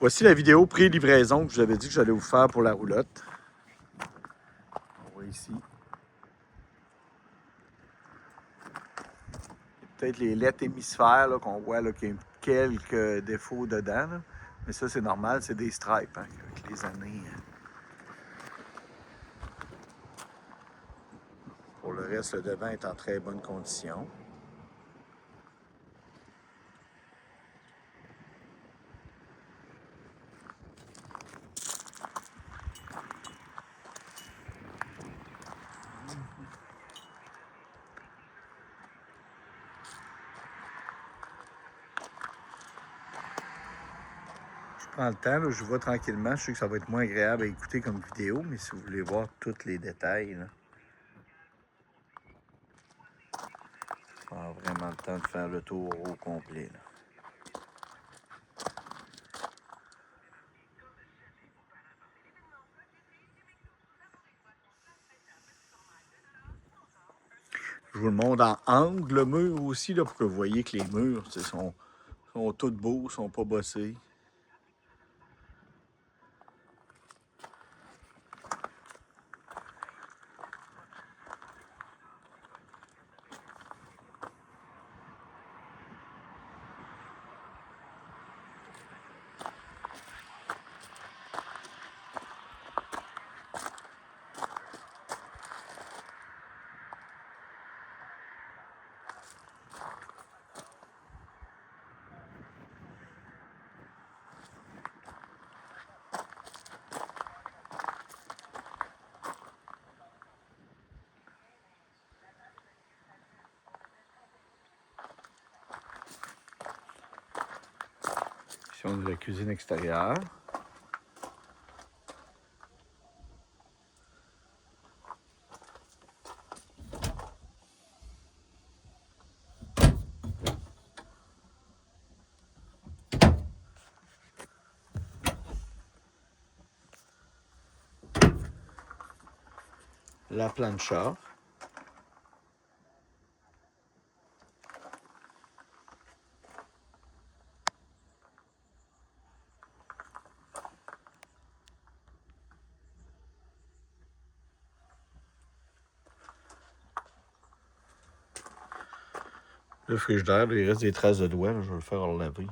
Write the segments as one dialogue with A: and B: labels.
A: Voici la vidéo pré-livraison que je vous avais dit que j'allais vous faire pour la roulotte. On voit ici. Peut-être les lettres hémisphères qu'on voit qu'il y a quelques défauts dedans. Là. Mais ça, c'est normal, c'est des stripes hein, avec les années. Pour le reste, le devant est en très bonne condition. Je prends le temps, là, je vois tranquillement. Je sais que ça va être moins agréable à écouter comme vidéo, mais si vous voulez voir tous les détails, là, je prends vraiment le temps de faire le tour au complet. Là. Je vous le montre en angle, le mur aussi, là, pour que vous voyez que les murs sont tous beaux, sont pas bossés. Ici, on a la cuisine extérieure. La plancha. Le frigidaire, il reste des traces de doigts, là, je vais le faire relaver.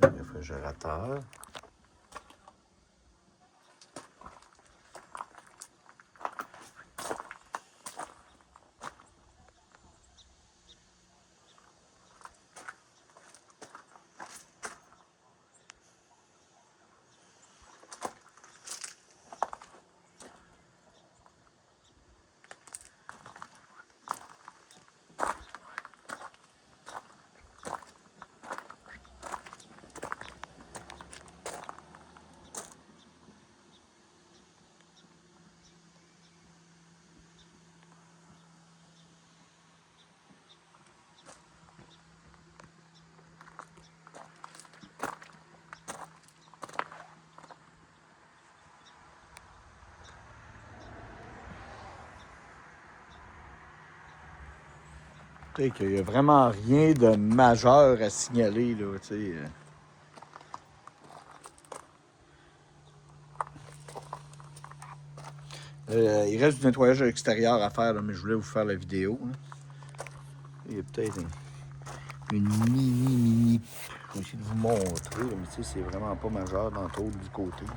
A: Le réfrigérateur. Il n'y a vraiment rien de majeur à signaler. Là, il reste du nettoyage extérieur à faire, là, mais je voulais vous faire la vidéo. Là. Il y a peut-être une mini. Je vais essayer de vous montrer, là, mais c'est vraiment pas majeur dans tout du côté. Là.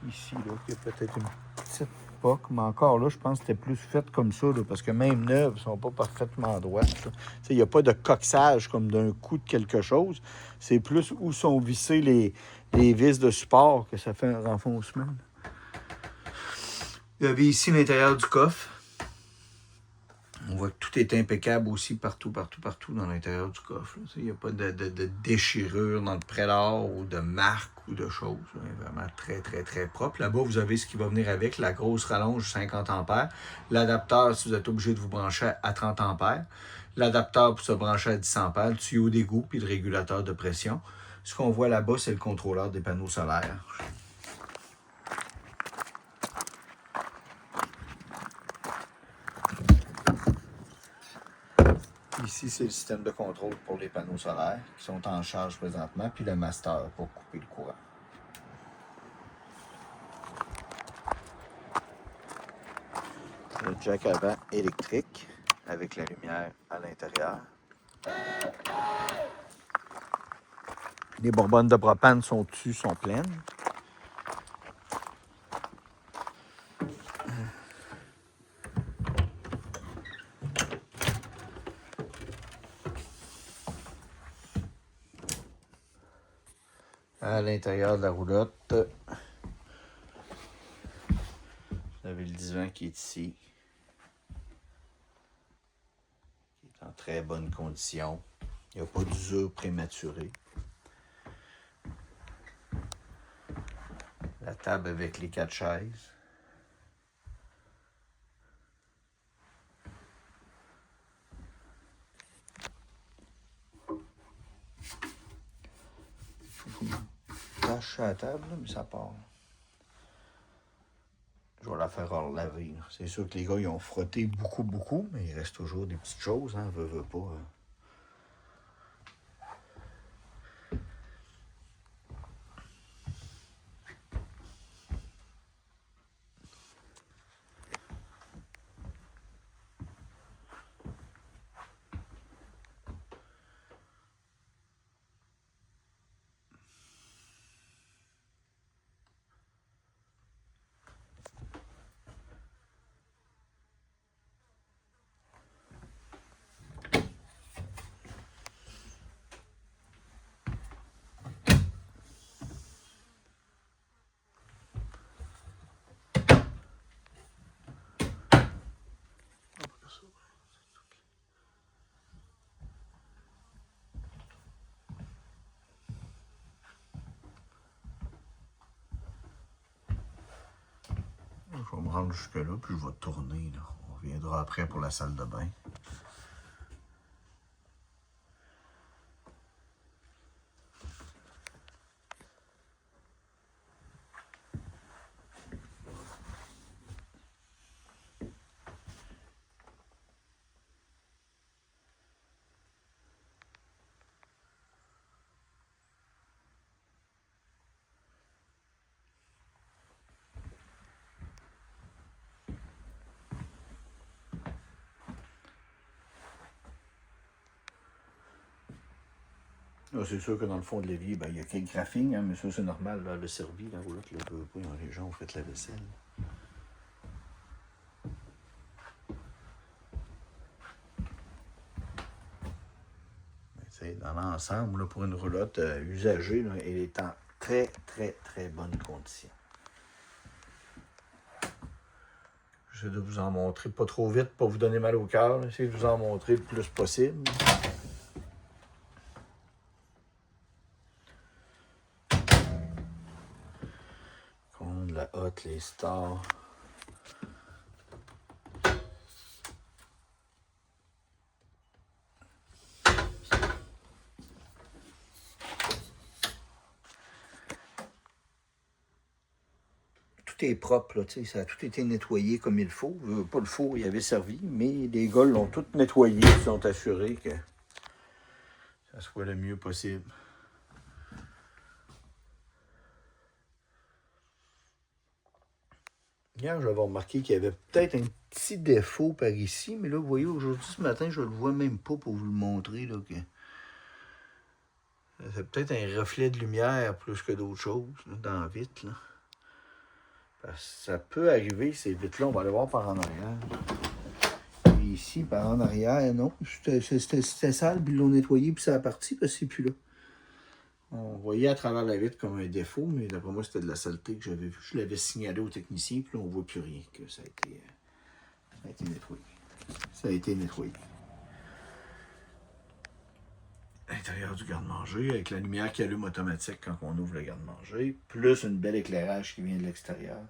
A: Ici, là, il y a peut-être une petite poque, mais encore là, je pense que c'était plus fait comme ça, là, parce que même neuves ne sont pas parfaitement droites. Il n'y a pas de coxage comme d'un coup de quelque chose. C'est plus où sont vissées les vis de support que ça fait un renfoncement. Il y avait ici l'intérieur du coffre. On voit que tout est impeccable aussi partout dans l'intérieur du coffre. Il n'y a pas de déchirure dans le prélat ou de marque ou de choses. C'est vraiment très, très, très propre. Là-bas, vous avez ce qui va venir avec, la grosse rallonge 50 ampères. L'adapteur, si vous êtes obligé de vous brancher à 30 ampères. L'adapteur pour se brancher à 10 ampères. Le tuyau d'égout puis le régulateur de pression. Ce qu'on voit là-bas, c'est le contrôleur des panneaux solaires. Ici, c'est le système de contrôle pour les panneaux solaires qui sont en charge présentement, puis le master pour couper le courant. Le jack avant électrique avec la lumière à l'intérieur. Les bonbonnes de propane sont dessus, sont pleines. À l'intérieur de la roulotte, vous avez le divan qui est ici, qui est en très bonne condition. Il n'y a pas d'usure prématurée. La table avec les 4 chaises. Tâche à la table, mais ça part. Je vais la faire relaver. C'est sûr que les gars, ils ont frotté beaucoup, mais il reste toujours des petites choses, hein, veut pas. Je vais me rendre jusque-là, puis je vais tourner. Là. On reviendra après pour la salle de bain. Là, c'est sûr que dans le fond de l'évier, ben, il y a quelques graphines, hein, mais ça, c'est normal. Là, le servi, la roulotte, là, les gens ont fait la vaisselle. Dans l'ensemble, pour une roulotte usagée, là, elle est en très, très, très bonne condition. J'essaie de vous en montrer pas trop vite pour vous donner mal au cœur. J'essaie de vous en montrer le plus possible. Comme la hotte, les stars. Tout est propre, là, ça a tout été nettoyé comme il faut. Pas le four, il avait servi, mais les gars l'ont tout nettoyé, ils sont assurés que ça soit le mieux possible. Hier, j'avais remarqué qu'il y avait peut-être un petit défaut par ici, mais là, vous voyez, aujourd'hui, ce matin, je ne le vois même pas pour vous le montrer. Là, que c'est peut-être un reflet de lumière plus que d'autres choses là, dans la vitre. Là. Parce que ça peut arriver, ces vitres-là, on va aller voir par en arrière. Et ici, par en arrière, non. C'était sale, puis ils l'ont nettoyé, puis ça a parti, parce que c'est plus là. On voyait à travers la vitre comme un défaut, mais d'après moi, c'était de la saleté que j'avais vu. Je l'avais signalé au technicien, puis là, on ne voit plus rien, que ça a été nettoyé. Ça a été nettoyé. L'intérieur du garde-manger, avec la lumière qui allume automatique quand on ouvre le garde-manger, plus une belle éclairage qui vient de l'extérieur.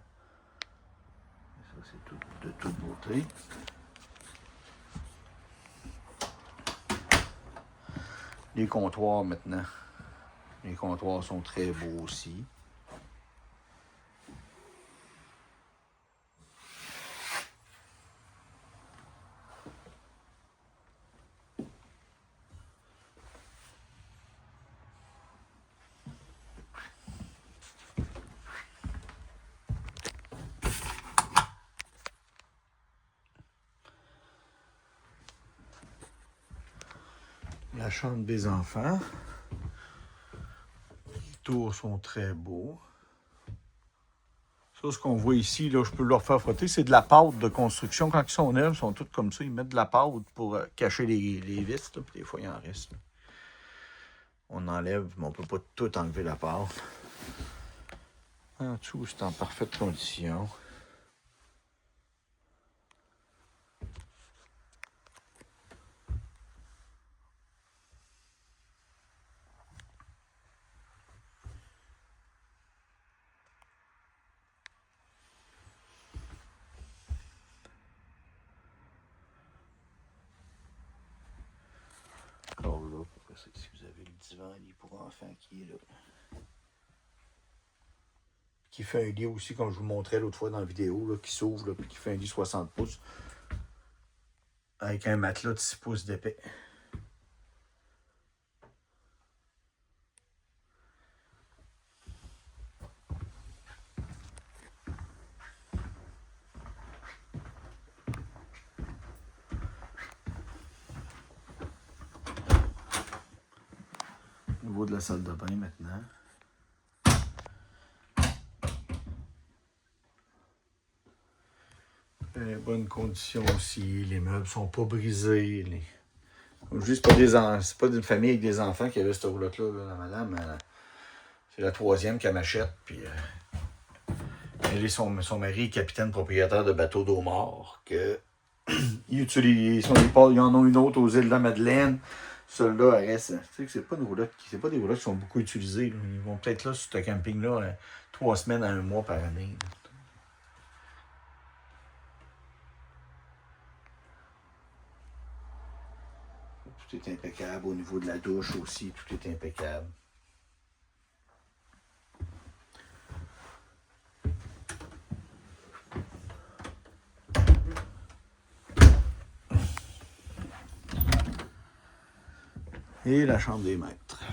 A: Ça, c'est tout, de toute beauté. Les comptoirs maintenant. Les comptoirs sont très beaux aussi. La chambre des enfants. Les tours sont très beaux. Ça, ce qu'on voit ici, là, je peux leur faire frotter, c'est de la pâte de construction. Quand ils sont neufs, ils sont tous comme ça. Ils mettent de la pâte pour cacher les vis. Là, puis des fois, il en reste. Là. On enlève, mais on ne peut pas tout enlever la pâte. En dessous, c'est en parfaite condition. Encore là, si vous avez le divan lit pour enfants qui est là. Qui fait un lit aussi, comme je vous montrais l'autre fois dans la vidéo, là, qui s'ouvre, puis qui fait un lit 60 pouces. Avec un matelas de 6 pouces d'épais. Au niveau de la salle de bain maintenant. Bonne condition aussi. Les meubles sont pas brisés. Comme je dis, c'est pas d'une famille avec des enfants qui avait cette roulotte-là, la madame. C'est la troisième qu'elle m'achète. Puis, elle et son mari est capitaine propriétaire de bateau d'eau mort. Ils en ont une autre aux îles de la Madeleine. Celle-là, elle reste. Tu sais que c'est pas des roulottes qui sont beaucoup utilisées. Là. Ils vont peut-être là sur ce camping-là 3 semaines à 1 mois par année. Là. Tout est impeccable. Au niveau de la douche aussi, tout est impeccable. Et la chambre des maîtres.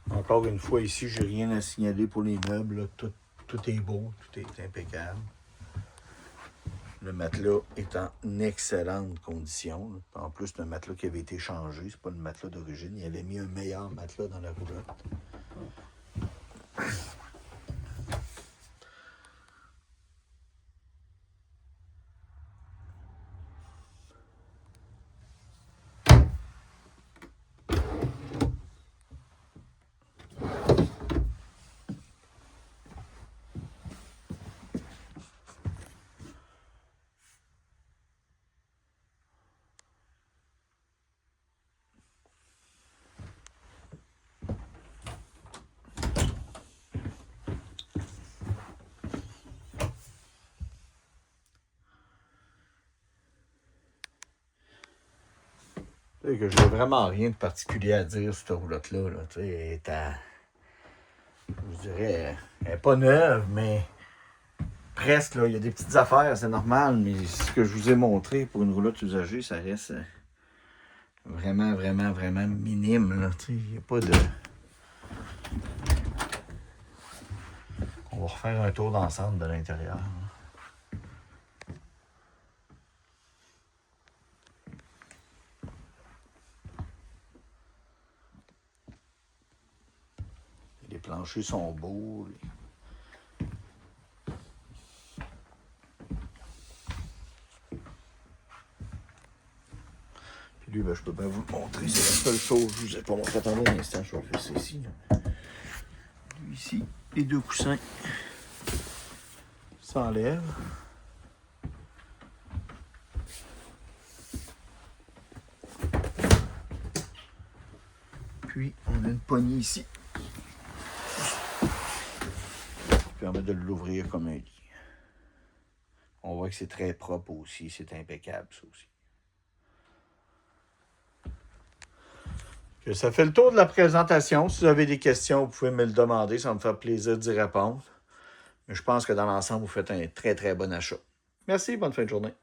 A: Encore une fois, ici, j'ai rien à signaler pour les meubles. Là. Tout est beau, tout est impeccable. Le matelas est en excellente condition. Là. En plus, c'est un matelas qui avait été changé. C'est pas le matelas d'origine. Il avait mis un meilleur matelas dans la roulotte. Que j'ai vraiment rien de particulier à dire sur cette roulotte-là. Là. Elle est je dirais, elle n'est pas neuve, mais presque. Là, il y a des petites affaires, c'est normal, mais ce que je vous ai montré pour une roulotte usagée, ça reste vraiment, vraiment, vraiment minime. Là. Il n'y a pas de... On va refaire un tour d'ensemble de l'intérieur. Les planchers sont beaux. Puis lui, ben, je peux bien vous le montrer. C'est la seule chose que je vous ai pas montré. Attendez un instant, je vais le faire ici. Là. Ici, les deux coussins s'enlèvent. Puis, on a une poignée ici qui permet de l'ouvrir comme un lit. On voit que c'est très propre aussi, c'est impeccable ça aussi. Ça fait le tour de la présentation. Si vous avez des questions, vous pouvez me le demander. Ça va me faire plaisir d'y répondre. Mais je pense que dans l'ensemble, vous faites un très, très bon achat. Merci, bonne fin de journée.